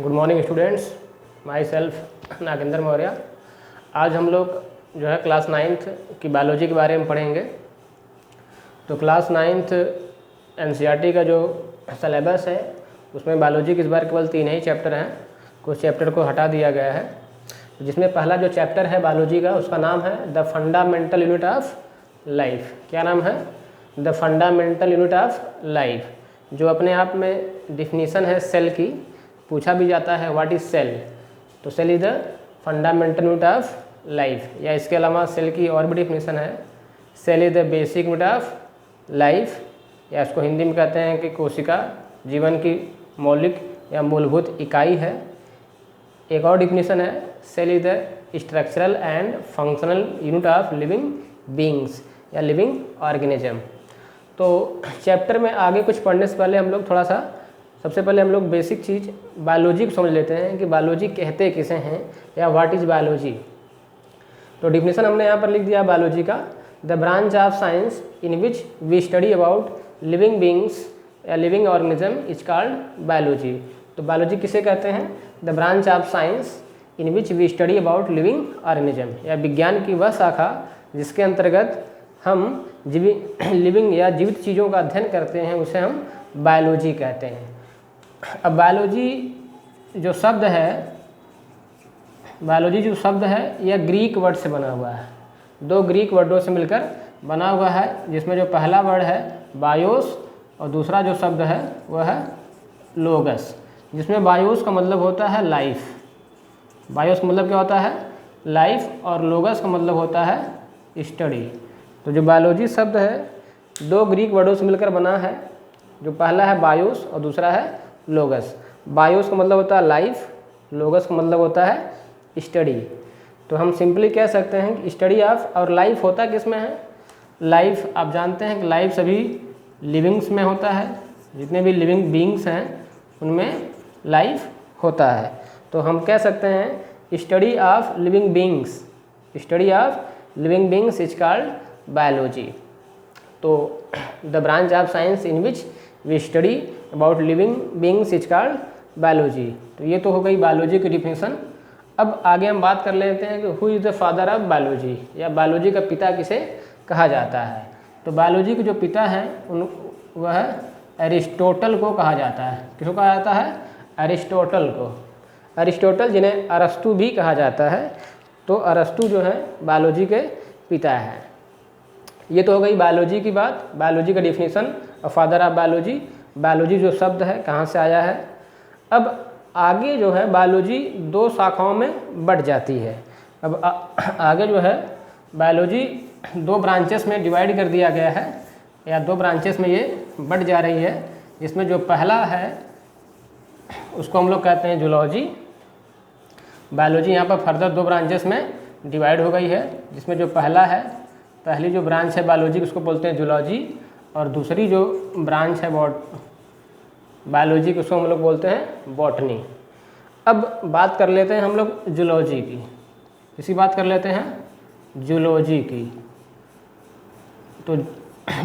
Good morning students, my self Nagendra Maurya. आज हम लोग जो है क्लास 9th की बायोलॉजी के बारे में पढ़ेंगे। तो क्लास 9th एनसीईआरटी का जो सिलेबस है उसमें बायोलॉजी के इस बार केवल 3 ही चैप्टर हैं। कुछ चैप्टर को हटा दिया गया है, जिसमें पहला जो चैप्टर है बायोलॉजी का उसका नाम है the fundamental unit of life. क्या नाम है? The fundamental unit of life, जो अपने आप में डिफिनीसन है सेल की। पूछा भी जाता है व्हाट इज़ सेल, तो cell is the fundamental unit of life. या इसके अलावा सेल की और भी डिफिनीसन है, cell is the basic unit of life, या इसको हिंदी में कहते हैं कि कोशिका जीवन की मौलिक या मूलभूत इकाई है। एक और डिफिनीसन है, cell is the structural and functional unit of living beings या लिविंग ऑर्गेनिज्म। तो चैप्टर में आगे कुछ पढ़ने से पहले हम लोग थोड़ा सा सबसे पहले हम लोग बेसिक चीज़ बायोलॉजी को समझ लेते हैं कि बायोलॉजी कहते किसे हैं या व्हाट इज़ बायोलॉजी। तो डिफिनीसन हमने यहाँ पर लिख दिया बायोलॉजी का, the branch of science in which we study about living beings या living organism is called biology. तो बायोलॉजी किसे कहते हैं? The branch of science in which we study about living organism, या विज्ञान की वह शाखा जिसके अंतर्गत हम लिविंग या जीवित चीज़ों का अध्ययन करते हैं, उसे हम बायोलॉजी कहते हैं। अब बायोलॉजी जो शब्द है यह ग्रीक वर्ड से बना हुआ है। 2 ग्रीक वर्डों से मिलकर बना हुआ है, जिसमें जो पहला वर्ड है बायोस और दूसरा जो शब्द है वह है लोगस, जिसमें बायोस का मतलब होता है लाइफ। बायोस का मतलब क्या होता है? लाइफ, और लोगस का मतलब होता है स्टडी। तो जो बायोलॉजी शब्द है 2 ग्रीक वर्डों से मिलकर बना है, जो पहला है बायोस और दूसरा है लोगस। बायोस का मतलब होता है लाइफ, लोगस का मतलब होता है स्टडी। तो हम सिंपली कह सकते हैं कि स्टडी ऑफ, और लाइफ होता किस में है? लाइफ आप जानते हैं कि लाइफ सभी लिविंग्स में होता है, जितने भी लिविंग बींग्स हैं उनमें लाइफ होता है। तो हम कह सकते हैं study of living beings, study of living beings is called biology. तो the branch of science in which we study about living beings is called biology. तो ये तो हो गई बायोलॉजी की डिफिनीसन। अब आगे हम बात कर लेते हैं कि who is the father of biology, या बायोलॉजी का पिता किसे कहा जाता है। तो बायोलॉजी के जो पिता हैं वह एरिस्टोटल को कहा जाता है। किसको कहा जाता है? एरिस्टोटल को। एरिस्टोटल, जिन्हें अरस्तु भी कहा जाता है। तो अरस्तु जो है बायोलॉजी के पिता हैं। ये तो हो गई बायोलॉजी की बात, बायोलॉजी का डिफिनीसन और फादर ऑफ बायोलॉजी। बायोलॉजी जो शब्द है कहाँ से आया है। अब आगे जो है बायोलॉजी 2 शाखाओं में बढ़ जाती है। अब आगे जो है बायोलॉजी 2 ब्रांचेस में डिवाइड कर दिया गया है, या 2 ब्रांचेस में ये बढ़ जा रही है। जिसमें जो पहला है उसको हम लोग कहते हैं जूलॉजी। बायोलॉजी यहाँ पर फर्दर 2 ब्रांचेस में डिवाइड हो गई है, जिसमें जो पहली जो ब्रांच है बायोलॉजी उसको बोलते हैं जूलॉजी, और दूसरी जो ब्रांच है बायोलॉजी को उसको हम लोग बोलते हैं बॉटनी। अब बात कर लेते हैं हम लोग जूलॉजी की। इसी बात कर लेते हैं जूलॉजी की। तो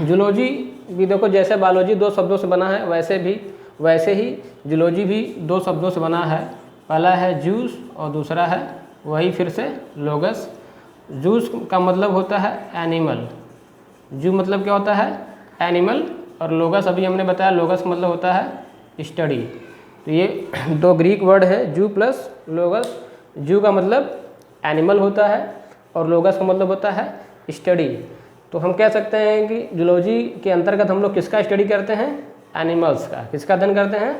जूलॉजी भी देखो, जैसे बायोलॉजी 2 शब्दों से बना है वैसे ही जूलॉजी भी 2 शब्दों से बना है। पहला है जूस और दूसरा है वही फिर से लोगस। जूस का मतलब होता है एनिमल, जू मतलब क्या होता है? एनिमल, और लोगस अभी हमने बताया लोगस का मतलब होता है स्टडी। तो ये 2 ग्रीक वर्ड है, जू प्लस लोगस। जू का मतलब एनिमल होता है और लोगस का मतलब होता है स्टडी। तो हम कह सकते हैं कि जूलॉजी के अंतर्गत हम लोग किसका स्टडी करते हैं? एनिमल्स का। किसका अध्ययन करते हैं?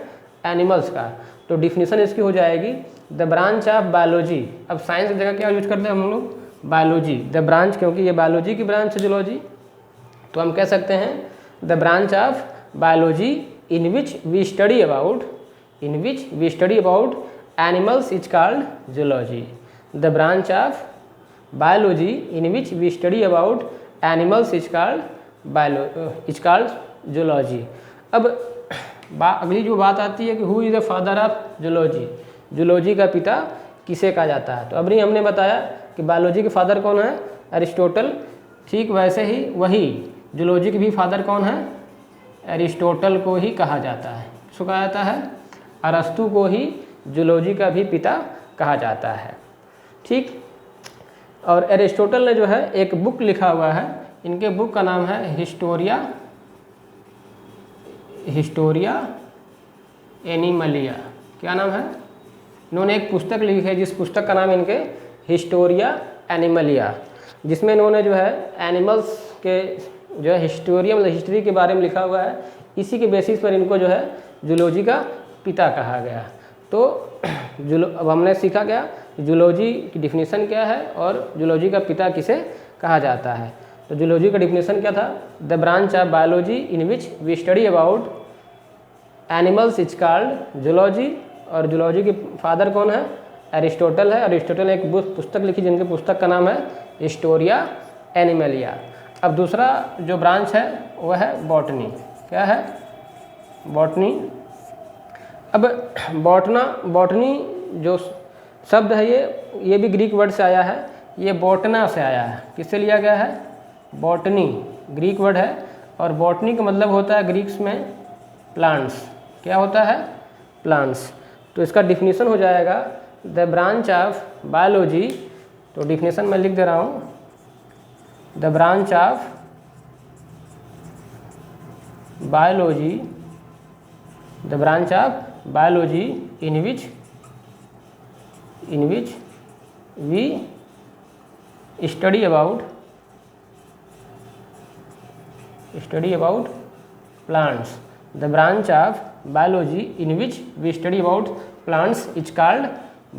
एनिमल्स का। तो डिफिनीसन इसकी हो जाएगी द ब्रांच ऑफ बायोलॉजी। अब साइंस की जगह क्या यूज करते हैं हम लोग? बायोलॉजी। द ब्रांच, क्योंकि ये बायोलॉजी की ब्रांच है जूलॉजी, तो हम कह सकते हैं the branch of biology in which we study about animals is called zoology. The branch of biology in which we study about animals is called zoology. अब अगली जो बात आती है कि who is the father of zoology, zoology का पिता किसे कहा जाता है। तो अभी हमने बताया कि बायोलॉजी के फादर कौन है? एरिस्टोटल। ठीक वैसे ही वही जूलॉजी के भी फादर कौन है? एरिस्टोटल को ही कहा जाता है। किसको कहा जाता है? अरस्तु को ही जूलॉजी का भी पिता कहा जाता है। ठीक। और एरिस्टोटल ने जो है एक बुक लिखा हुआ है, इनके बुक का नाम है हिस्टोरिया एनिमलिया। क्या नाम है? इन्होंने एक पुस्तक लिखी है जिस पुस्तक का नाम इनके हिस्टोरिया एनिमलिया, जिसमें इन्होंने जो है एनिमल्स के जो है हिस्टोरिया मतलब हिस्ट्री के बारे में लिखा हुआ है। इसी के बेसिस पर इनको जो है जूलॉजी का पिता कहा गया। तो अब हमने सीखा क्या, जूलॉजी की डिफिनीशन क्या है और जूलॉजी का पिता किसे कहा जाता है। तो जूलॉजी का डिफिनीशन क्या था? The branch of biology in which we study about animals is called zoology. और जूलॉजी के फादर कौन है? एरिस्टोटल है। एरिस्टोटल ने एक पुस्तक लिखी जिनके पुस्तक का नाम है हिस्टोरिया एनिमलिया। अब दूसरा जो ब्रांच है वह है बॉटनी। क्या है? बॉटनी। अब बॉटनी जो शब्द है ये भी ग्रीक वर्ड से आया है, ये बॉटना से आया है। किससे लिया गया है? बॉटनी ग्रीक वर्ड है और बॉटनी का मतलब होता है ग्रीक्स में प्लांट्स। क्या होता है? प्लांट्स। तो इसका डिफिनीशन हो जाएगा द ब्रांच ऑफ बायोलॉजी। तो डिफिनीशन मैं लिख दे रहा हूँ, the branch of biology in which we study about plants. The branch of biology in which we study about plants is called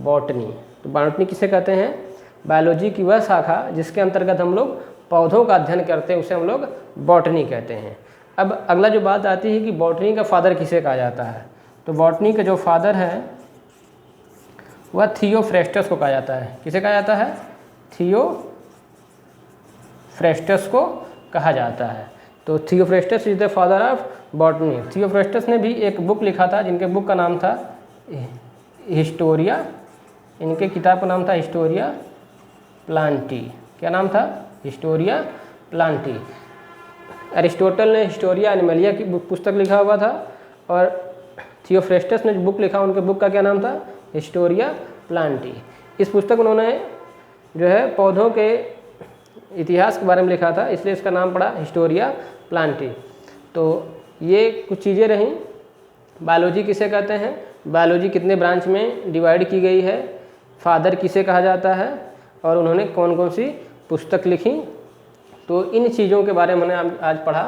botany. तो बॉटनी किसे कहते हैं? बायोलॉजी की वह शाखा जिसके अंतर्गत हम लोग पौधों का अध्ययन करते हैं, उसे हम लोग बॉटनी कहते हैं। अब अगला जो बात आती है कि बॉटनी का फादर किसे कहा जाता है। तो बॉटनी का जो फादर है वह थियोफ्रेस्टस को कहा जाता है। किसे कहा जाता है? थियोफ्रेस्टस को कहा जाता है। तो Theophrastus is the father of botany. Theophrastus ने भी एक बुक लिखा था जिनके बुक का नाम था हिस्टोरिया। इनके किताब का नाम था हिस्टोरिया प्लांटी। क्या नाम था? Historia Plantae. एरिस्टोटल ने हिस्टोरिया एनिमलिया की पुस्तक लिखा हुआ था और थियोफ्रेस्टस ने जो बुक लिखा उनके बुक का क्या नाम था? Historia Plantae. इस पुस्तक में उन्होंने जो है पौधों के इतिहास के बारे में लिखा था, इसलिए इसका नाम पड़ा हिस्टोरिया प्लांटी। तो ये कुछ चीज़ें रहीं। बायोलॉजी किसे कहते हैं, बायोलॉजी कितने ब्रांच में डिवाइड की गई है, फादर किसे कहा जाता है और उन्होंने कौन कौन सी पुस्तक लिखी। तो इन चीज़ों के बारे में हमने आज पढ़ा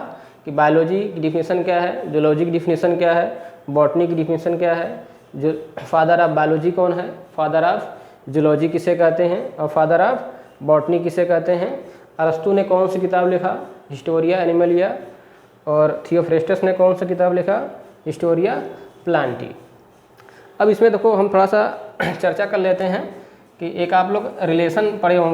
कि बायोलॉजी की डिफिनीशन क्या है, जूलॉजी की डिफिनीशन क्या है, बॉटनी की डिफिनीशन क्या है, जो फादर ऑफ बायोलॉजी कौन है, फादर ऑफ जूलॉजी किसे कहते हैं और फादर ऑफ बॉटनी किसे कहते हैं। अरस्तु ने कौन सी किताब लिखा? Historia Animalia. और थियोफ्रेस्टस ने कौन सा किताब लिखा? Historia Plantae. अब इसमें देखो हम थोड़ा सा चर्चा कर लेते हैं कि एक आप लोग रिलेशन पढ़े होंगे